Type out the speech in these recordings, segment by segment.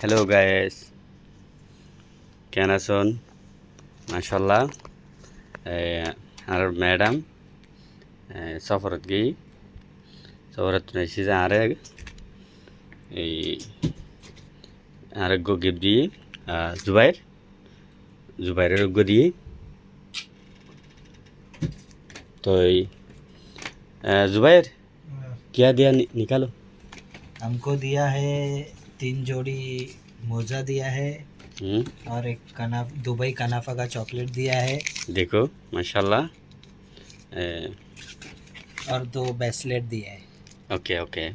Hello guys, কেন আছেন? মাশাল্লাহ। আর ম্যাডাম সফরত গই সফরত নাইছি যে এই আরেক গো গিফট দিয়ে জুবাইরের গো দিয়ে তো जुबैर क्या दिया निकालो। हमको दिया है 3 जोड़ी मोजा दिया है हम्म, और एक दुबई कनाफा का चॉकलेट दिया है देखो माशाल्लाह। और 2 ब्रेसलेट दिया है। ओके ओके,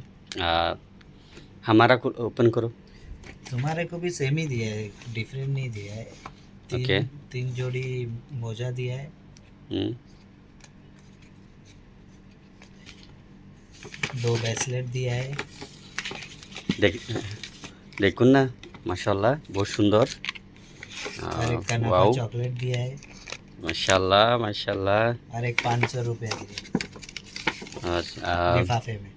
हमारा ओपन करो। तुम्हारे को भी सेम ही दिया है, डिफरेंट नहीं दिया है। तीन ओके। तीन जोड़ी मोजा दिया है, हम्म, 2 ब्रेसलेट दिया है देख দেখুন না, মাশাল্লাহ বহুত সুন্দর। और एक कनाफा वाओ, चॉकलेट दिया है माशाल्लाह माशाल्लाह। और एक 500 रुपया दिया लिफाफे में।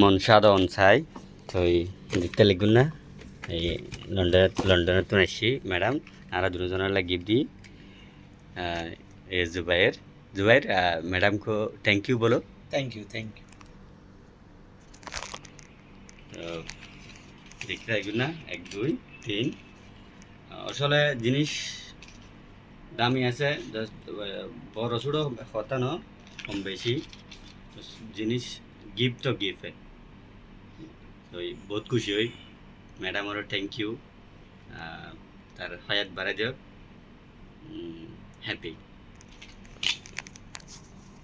মন সাধারণ চাই তো দেখতে লিখুন না। এই লন্ডনের তো আসছি ম্যাডাম, আর দুজনের গিফট দিই। जुबैर जुबैर मैडम को थैंक यू बोलो। Thank you. দেখতে থাকবেন না, 1 2 3। আসলে জিনিস দামি আছে, বড় ছোটো কথা ন, কম বেশি জিনিস গিফট তো গিফট তো বহুত খুশি হই। ম্যাডামরও থ্যাংক ইউ, তার হায়াত বাড়াই দিয়ক। হ্যাপি।